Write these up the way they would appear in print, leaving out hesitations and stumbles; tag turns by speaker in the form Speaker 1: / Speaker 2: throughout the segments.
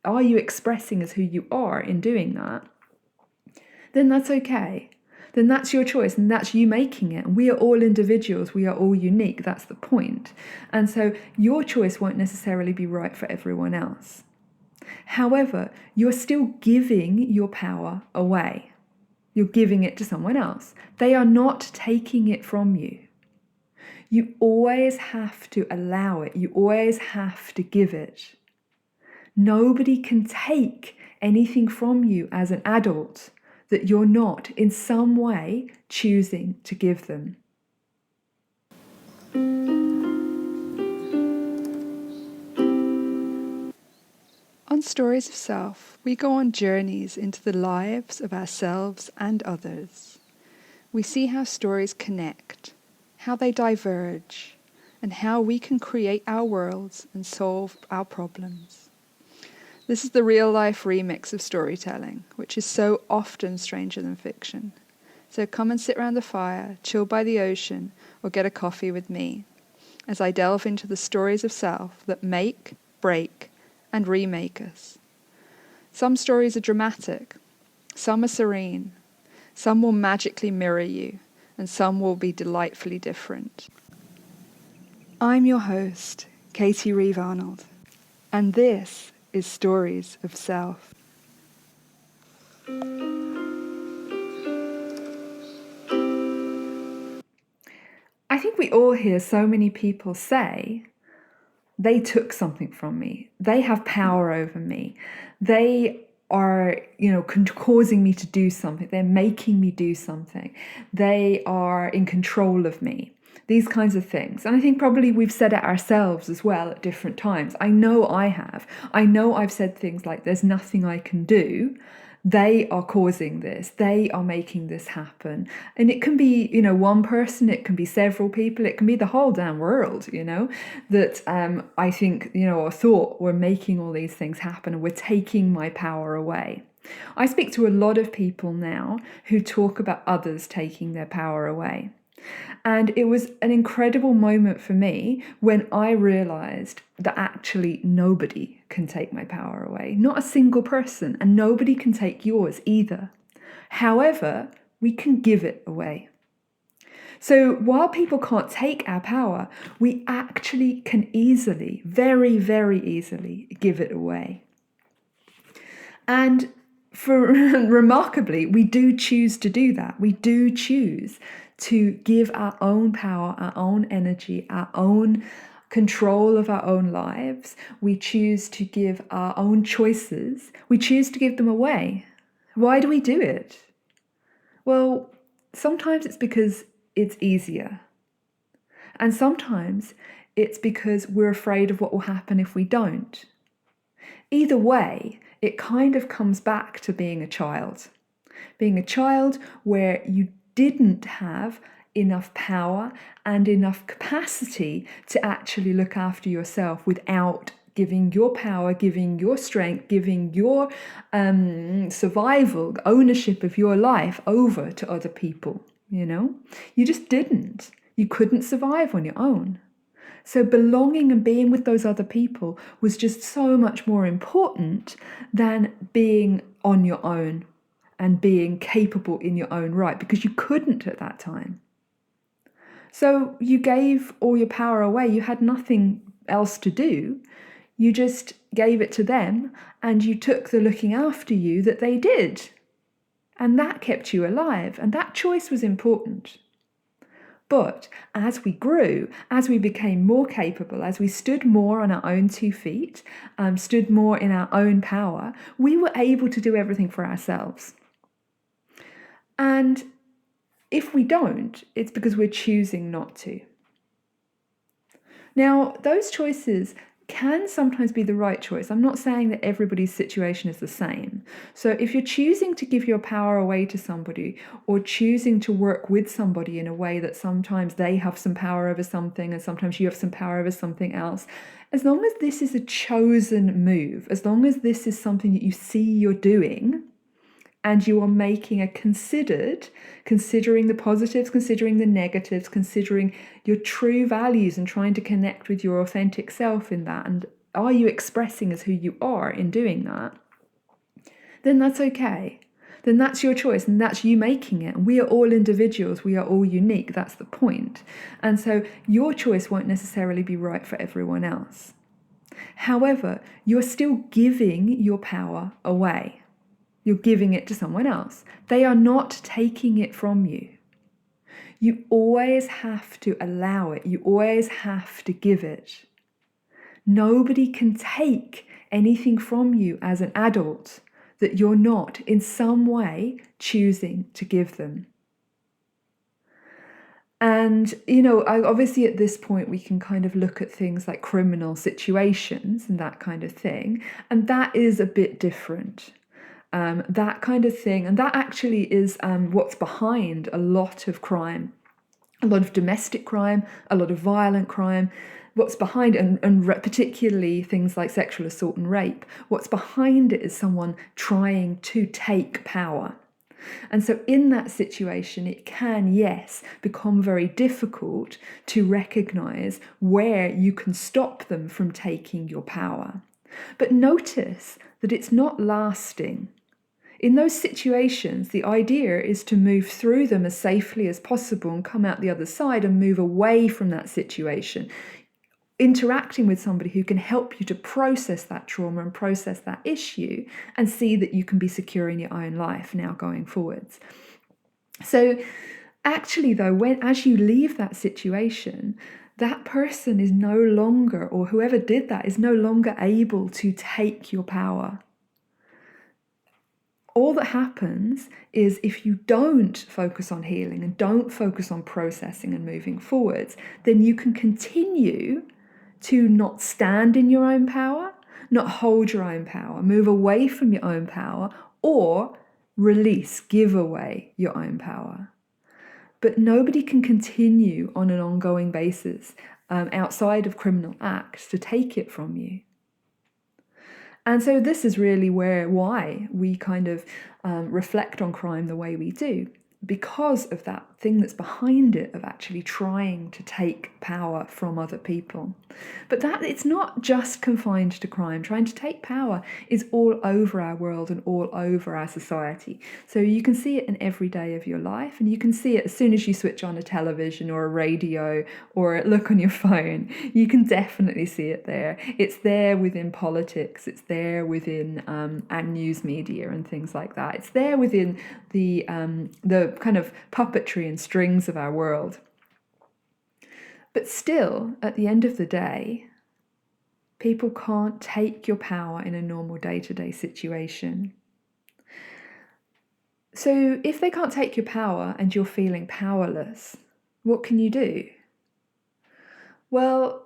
Speaker 1: are you expressing as who you are in doing that, then that's okay. Then that's your choice and that's you making it. And we are all individuals. We are all unique. That's the point. And so your choice won't necessarily be right for everyone else. However, you're still giving your power away. You're giving it to someone else. They are not taking it from you. You always have to allow it. You always have to give it. Nobody can take anything from you as an adult that you're not in some way choosing to give them.
Speaker 2: On Stories of Self, we go on journeys into the lives of ourselves and others. We see how stories connect, how they diverge, and how we can create our worlds and solve our problems. This is the real-life remix of storytelling, which is so often stranger than fiction. So come and sit around the fire, chill by the ocean, or get a coffee with me, as I delve into the stories of self that make, break, and remake us. Some stories are dramatic, some are serene, some will magically mirror you, and some will be delightfully different. I'm your host, Katie Reeve Arnold, and this is Stories of Self.
Speaker 1: I think we all hear so many people say, they took something from me. They have power over me. They are, causing me to do something. They're making me do something. They are in control of me. These kinds of things. And I think probably we've said it ourselves as well at different times. I know I have. I know I've said things like, there's nothing I can do. They are causing this. They are making this happen. And it can be, one person, it can be several people, it can be the whole damn world, that I think, or thought we're making all these things happen and we're taking my power away. I speak to a lot of people now who talk about others taking their power away. And it was an incredible moment for me when I realized that actually nobody can take my power away. Not a single person, and nobody can take yours either. However, we can give it away. So while people can't take our power, we actually can easily, very, very easily give it away. And remarkably, we do choose to do that. We do choose to give our own power, our own energy, our own control of our own lives. We choose to give our own choices. We choose to give them away. Why do we do it? Well, sometimes it's because it's easier. And sometimes it's because we're afraid of what will happen if we don't. Either way, it kind of comes back to being a child. Being a child where you didn't have enough power and enough capacity to actually look after yourself without giving your power, giving your strength, giving your survival, ownership of your life over to other people, You just didn't. You couldn't survive on your own. So belonging and being with those other people was just so much more important than being on your own and being capable in your own right, because you couldn't at that time. So you gave all your power away. You had nothing else to do. You just gave it to them and you took the looking after you that they did. And that kept you alive. And that choice was important. But as we grew, as we became more capable, as we stood more on our own 2 feet, stood more in our own power, we were able to do everything for ourselves. And if we don't, it's because we're choosing not to. Now, those choices can sometimes be the right choice. I'm not saying that everybody's situation is the same. So if you're choosing to give your power away to somebody or choosing to work with somebody in a way that sometimes they have some power over something and sometimes you have some power over something else, as long as this is a chosen move, as long as this is something that you see you're doing, and you are making a considering the positives, considering the negatives, considering your true values and trying to connect with your authentic self in that and are you expressing as who you are in doing that, then that's okay. Then that's your choice and that's you making it. And we are all individuals. We are all unique. That's the point. And so your choice won't necessarily be right for everyone else. However, you're still giving your power away. You're giving it to someone else. They are not taking it from you. You always have to allow it. You always have to give it. Nobody can take anything from you as an adult that you're not in some way choosing to give them. And, obviously at this point we can kind of look at things like criminal situations and that kind of thing. And that is a bit different. That kind of thing. And that actually is what's behind a lot of crime, a lot of domestic crime, a lot of violent crime. What's behind it, and particularly things like sexual assault and rape, what's behind it is someone trying to take power. And so in that situation, it can, yes, become very difficult to recognize where you can stop them from taking your power. But notice that it's not lasting. In those situations, the idea is to move through them as safely as possible and come out the other side and move away from that situation. Interacting with somebody who can help you to process that trauma and process that issue and see that you can be secure in your own life now going forwards. So actually though, as you leave that situation, that person is no longer, or whoever did that is no longer able to take your power. All that happens is if you don't focus on healing and don't focus on processing and moving forwards, then you can continue to not stand in your own power, not hold your own power, move away from your own power, or release, give away your own power. But nobody can continue on an ongoing basis outside of criminal acts to take it from you. And so this is really why we kind of reflect on crime the way we do, because of that thing that's behind it of actually trying to take power from other people. But that it's not just confined to crime. Trying to take power is all over our world and all over our society. So you can see it in every day of your life, and you can see it as soon as you switch on a television or a radio or look on your phone. You can definitely see it there. It's there within politics. It's there within our news media and things like that. It's there within the kind of puppetry and strings of our world. But still, at the end of the day, people can't take your power in a normal day-to-day situation. So if they can't take your power and you're feeling powerless, what can you do? Well,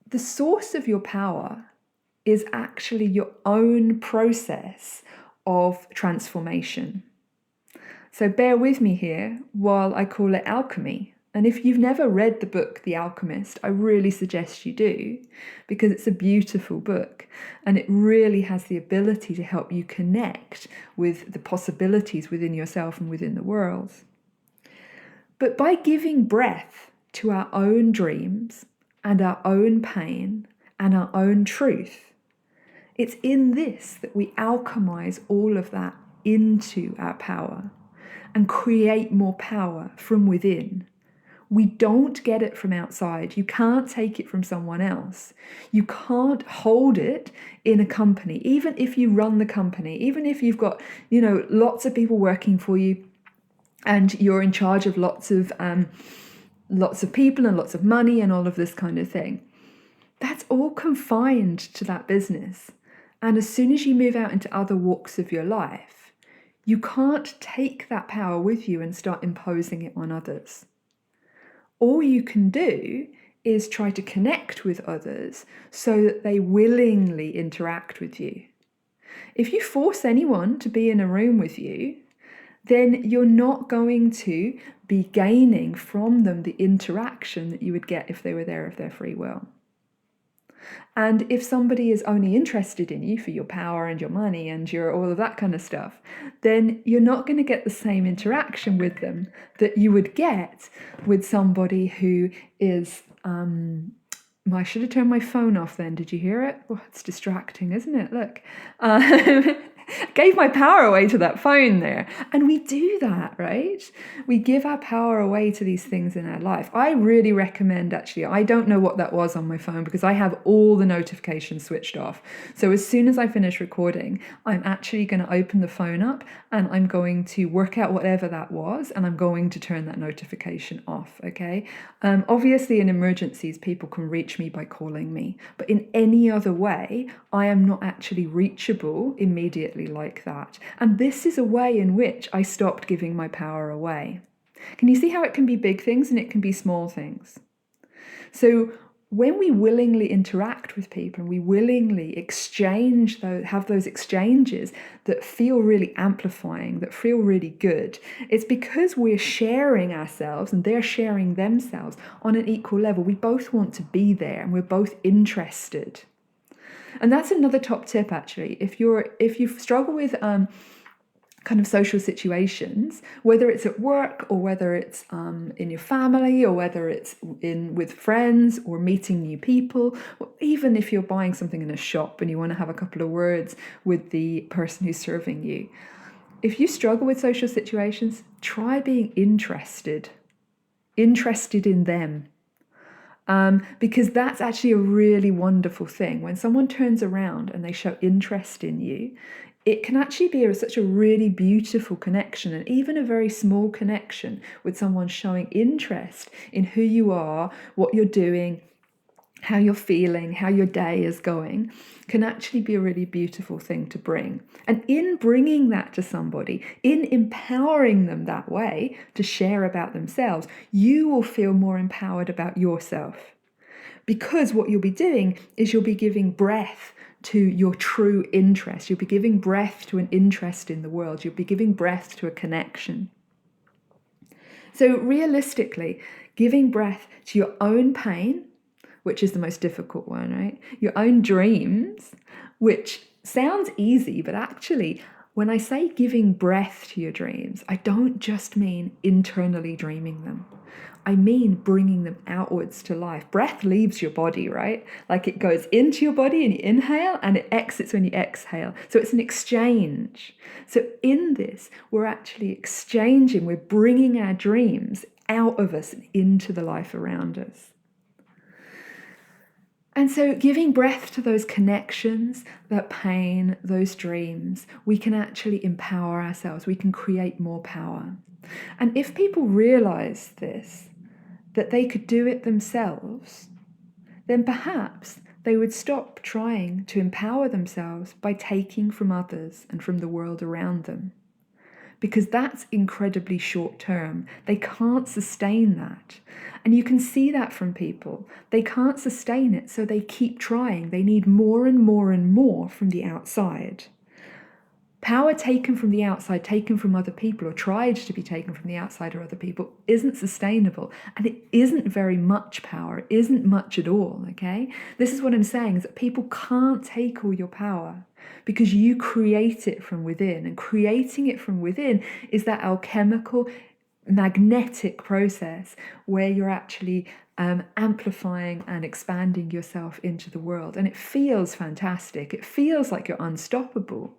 Speaker 1: the source of your power is actually your own process of transformation. So bear with me here while I call it alchemy. And if you've never read the book The Alchemist, I really suggest you do, because it's a beautiful book and it really has the ability to help you connect with the possibilities within yourself and within the world. But by giving breath to our own dreams and our own pain and our own truth, it's in this that we alchemize all of that into our power and create more power from within. We don't get it from outside. You can't take it from someone else. You can't hold it in a company, even if you run the company, even if you've got, lots of people working for you and you're in charge of lots of people and lots of money and all of this kind of thing. That's all confined to that business. And as soon as you move out into other walks of your life, you can't take that power with you and start imposing it on others. All you can do is try to connect with others so that they willingly interact with you. If you force anyone to be in a room with you, then you're not going to be gaining from them the interaction that you would get if they were there of their free will. And if somebody is only interested in you for your power and your money and your all of that kind of stuff, then you're not going to get the same interaction with them that you would get with somebody who is I should have turned my phone off then. Did you hear it? Oh, it's distracting, isn't it? Look. Um, gave my power away to that phone there. And we do that, right? We give our power away to these things in our life. I really recommend, actually, I don't know what that was on my phone because I have all the notifications switched off. So as soon as I finish recording, I'm actually going to open the phone up and I'm going to work out whatever that was and I'm going to turn that notification off, okay? Obviously, in emergencies, people can reach me by calling me, but in any other way, I am not actually reachable immediately like that. And this is a way in which I stopped giving my power away. Can you see how it can be big things and it can be small things? So when we willingly interact with people and we willingly have those exchanges that feel really amplifying, that feel really good, it's because we're sharing ourselves and they're sharing themselves on an equal level. We both want to be there and we're both interested. And that's another top tip, actually. If you struggle with kind of social situations, whether it's at work or whether it's in your family or whether it's with friends or meeting new people, or even if you're buying something in a shop and you want to have a couple of words with the person who's serving you. If you struggle with social situations, try being interested in them. Because that's actually a really wonderful thing. When someone turns around and they show interest in you, it can actually be such a really beautiful connection, and even a very small connection with someone showing interest in who you are, what you're doing, how you're feeling, how your day is going, can actually be a really beautiful thing to bring. And in bringing that to somebody, in empowering them that way to share about themselves, you will feel more empowered about yourself. Because what you'll be doing is you'll be giving breath to your true interest. You'll be giving breath to an interest in the world. You'll be giving breath to a connection. So realistically, giving breath to your own pain, which is the most difficult one, right? Your own dreams, which sounds easy, but actually, when I say giving breath to your dreams, I don't just mean internally dreaming them. I mean bringing them outwards to life. Breath leaves your body, right? Like it goes into your body and you inhale and it exits when you exhale. So it's an exchange. So in this, we're actually exchanging, we're bringing our dreams out of us and into the life around us. And so giving breath to those connections, that pain, those dreams, we can actually empower ourselves. We can create more power. And if people realize this, that they could do it themselves, then perhaps they would stop trying to empower themselves by taking from others and from the world around them. Because that's incredibly short term. They can't sustain that. And you can see that from people. They can't sustain it, so they keep trying. They need more and more and more from the outside. Power taken from the outside, taken from other people, or tried to be taken from the outside or other people, isn't sustainable. And it isn't very much power. It isn't much at all, okay? This is what I'm saying, is that people can't take all your power because you create it from within. And creating it from within is that alchemical, magnetic process where you're actually amplifying and expanding yourself into the world. And it feels fantastic. It feels like you're unstoppable.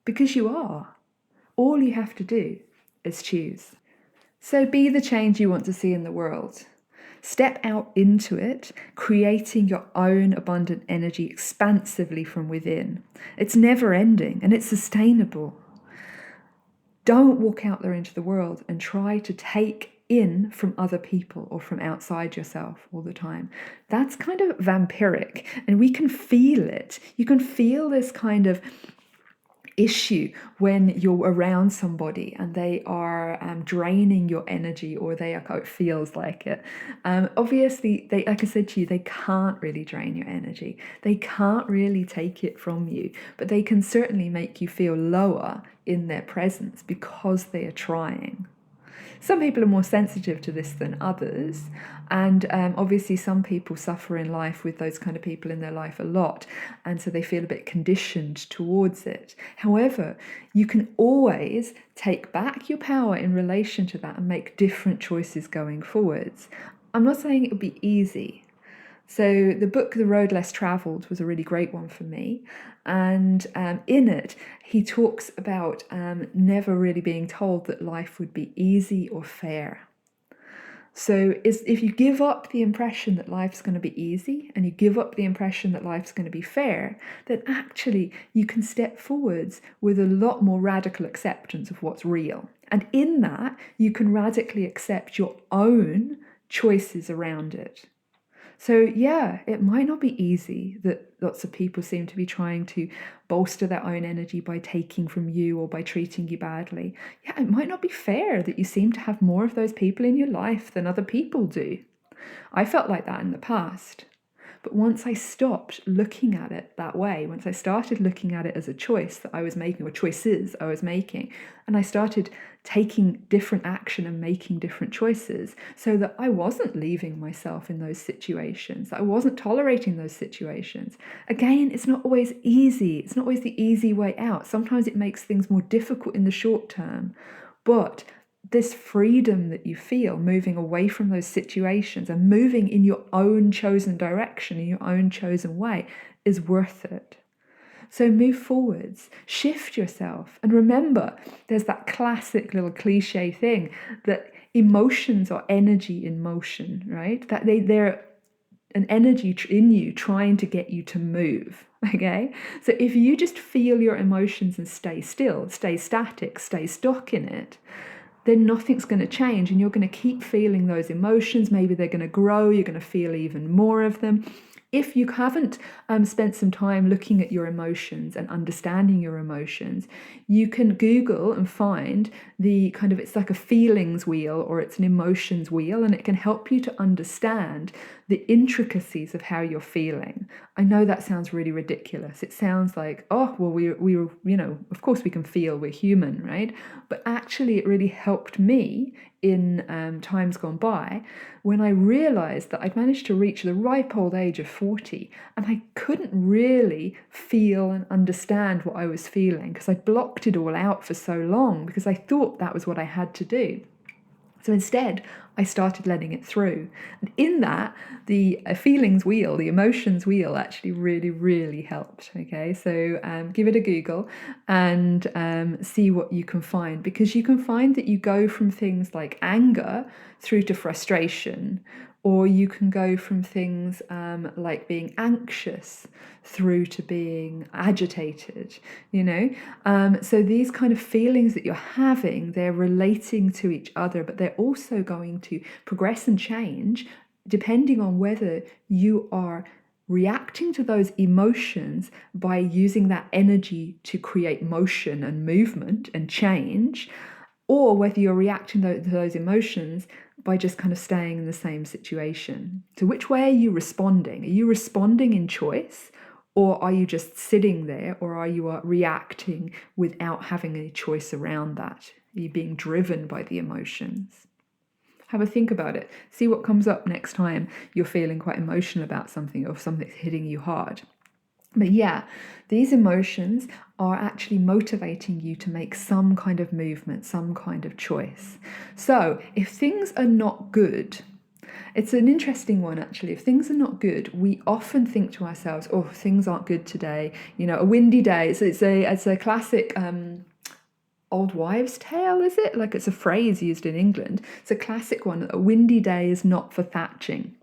Speaker 1: Because you are. All you have to do is choose. So be the change you want to see in the world. Step out into it, creating your own abundant energy expansively from within. It's never ending and it's sustainable. Don't walk out there into the world and try to take in from other people or from outside yourself all the time. That's kind of vampiric, and we can feel it. You can feel this kind of issue when you're around somebody and they are draining your energy, or it feels like it. Obviously, they, like I said to you, they can't really drain your energy. They can't really take it from you, but they can certainly make you feel lower in their presence because they are trying. Some people are more sensitive to this than others, and obviously some people suffer in life with those kind of people in their life a lot, and so they feel a bit conditioned towards it. However, you can always take back your power in relation to that and make different choices going forwards. I'm not saying it will be easy. So the book The Road Less Travelled was a really great one for me. And in it, he talks about never really being told that life would be easy or fair. So if you give up the impression that life's going to be easy and you give up the impression that life's going to be fair, then actually you can step forwards with a lot more radical acceptance of what's real. And in that, you can radically accept your own choices around it. So, yeah, it might not be easy that lots of people seem to be trying to bolster their own energy by taking from you or by treating you badly. Yeah, it might not be fair that you seem to have more of those people in your life than other people do. I felt like that in the past. But once I stopped looking at it that way, once I started looking at it as a choice that I was making, or choices I was making, and I started taking different action and making different choices so that I wasn't leaving myself in those situations, that I wasn't tolerating those situations. Again, it's not always easy. It's not always the easy way out. Sometimes it makes things more difficult in the short term, but this freedom that you feel moving away from those situations and moving in your own chosen direction, in your own chosen way, is worth it. So move forwards, shift yourself, and remember there's that classic little cliche thing that emotions are energy in motion, right? That they're an energy in you trying to get you to move. Okay, so if you just feel your emotions and stay still, stay static, stay stuck in it, then nothing's going to change and you're going to keep feeling those emotions. Maybe they're going to grow, you're going to feel even more of them. If you haven't spent some time looking at your emotions and understanding your emotions, you can Google and find the kind of, it's like a feelings wheel or it's an emotions wheel, and it can help you to understand the intricacies of how you're feeling. I know that sounds really ridiculous. It sounds like, oh, well, we of course we can feel, we're human, right? But actually it really helped me in times gone by when I realized that I'd managed to reach the ripe old age of 40 and I couldn't really feel and understand what I was feeling because I'd blocked it all out for so long because I thought that was what I had to do. So instead, I started letting it through. And in that, the feelings wheel, the emotions wheel actually really, really helped. Okay, so give it a Google and see what you can find, because you can find that you go from things like anger through to frustration, or you can go from things like being anxious through to being agitated, So these kind of feelings that you're having, they're relating to each other, but they're also going to progress and change depending on whether you are reacting to those emotions by using that energy to create motion and movement and change, or whether you're reacting to those emotions by just kind of staying in the same situation. So which way are you responding? Are you responding in choice, or are you just sitting there, or are you reacting without having any choice around that? Are you being driven by the emotions? Have a think about it. See what comes up next time you're feeling quite emotional about something or something's hitting you hard. But yeah, these emotions are actually motivating you to make some kind of movement, some kind of choice. So if things are not good, it's an interesting one actually. If things are not good, we often think to ourselves, oh, things aren't good today. A windy day. So it's a classic old wives' tale, is it? Like it's a phrase used in England. It's a classic one. A windy day is not for thatching.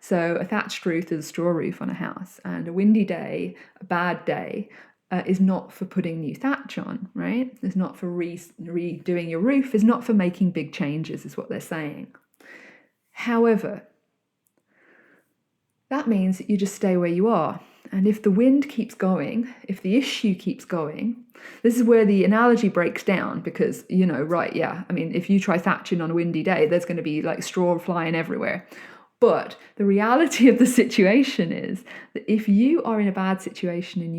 Speaker 1: So a thatched roof is a straw roof on a house, and a windy day, a bad day, is not for putting new thatch on, right? It's not for redoing your roof. It's not for making big changes, is what they're saying. However, that means that you just stay where you are. And if the wind keeps going, if the issue keeps going, this is where the analogy breaks down because, if you try thatching on a windy day, there's going to be like straw flying everywhere. But the reality of the situation is that if you are in a bad situation and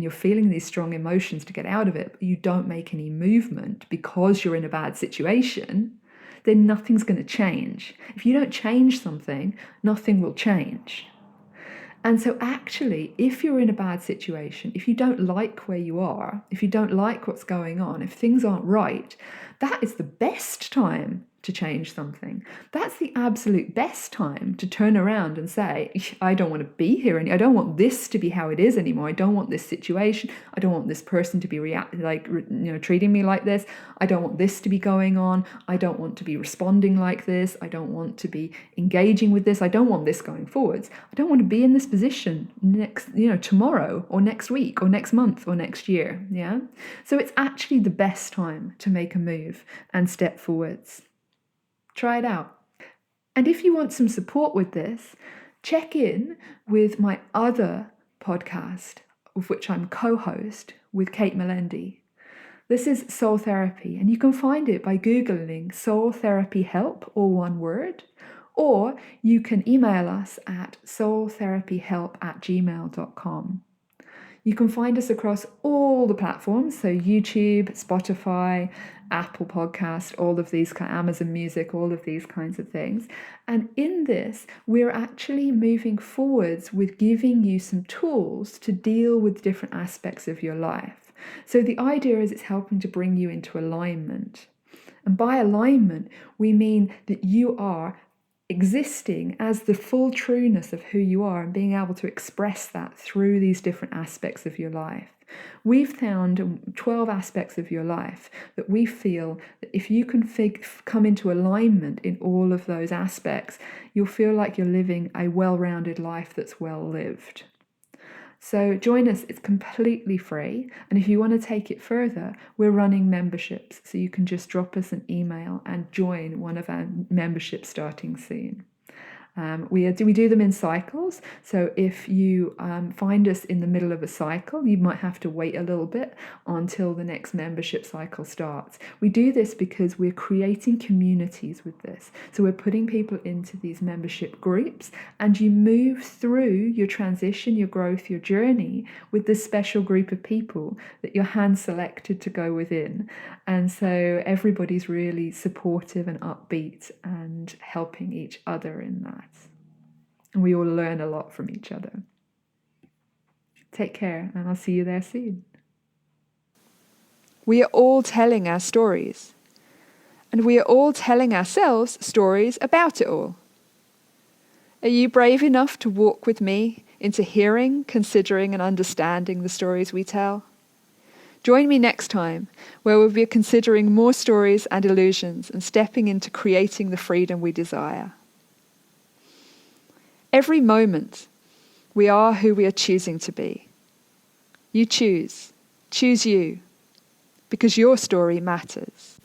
Speaker 1: you're feeling these strong emotions to get out of it, but you don't make any movement because you're in a bad situation, then nothing's going to change. If you don't change something, nothing will change. And so actually, if you're in a bad situation, if you don't like where you are, if you don't like what's going on, if things aren't right, that is the best time to change something. That's the absolute best time to turn around and say, I don't want to be here anymore. I don't want this to be how it is anymore. I don't want this situation. I don't want this person to be treating me like this. I don't want this to be going on. I don't want to be responding like this. I don't want to be engaging with this. I don't want this going forwards. I don't want to be in this position tomorrow or next week or next month or next year. Yeah. So it's actually the best time to make a move and step forwards. Try it out. And if you want some support with this, check in with my other podcast, of which I'm co-host with Kate Melendi. This is Soul Therapy, and you can find it by Googling Soul Therapy Help, all one word, or you can email us at soultherapyhelp@gmail.com. You can find us across all the platforms, so YouTube, Spotify, Apple Podcast, all of these, Amazon Music, all of these kinds of things. And in this, we're actually moving forwards with giving you some tools to deal with different aspects of your life. So the idea is it's helping to bring you into alignment. And by alignment, we mean that you are existing as the full trueness of who you are and being able to express that through these different aspects of your life. We've found 12 aspects of your life that we feel that if you can come into alignment in all of those aspects, you'll feel like you're living a well-rounded life that's well lived. So join us, it's completely free. And if you want to take it further, we're running memberships. So you can just drop us an email and join one of our memberships starting soon. We do them in cycles. So if you find us in the middle of a cycle, you might have to wait a little bit until the next membership cycle starts. We do this because we're creating communities with this. So we're putting people into these membership groups, and you move through your transition, your growth, your journey with this special group of people that you're hand selected to go within. And so everybody's really supportive and upbeat and helping each other in that. And we all learn a lot from each other. Take care, and I'll see you there soon.
Speaker 2: We are all telling our stories, and we are all telling ourselves stories about it all. Are you brave enough to walk with me into hearing, considering, and understanding the stories we tell? Join me next time, where we'll be considering more stories and illusions and stepping into creating the freedom we desire. Every moment, we are who we are choosing to be. You choose. Choose you, because your story matters.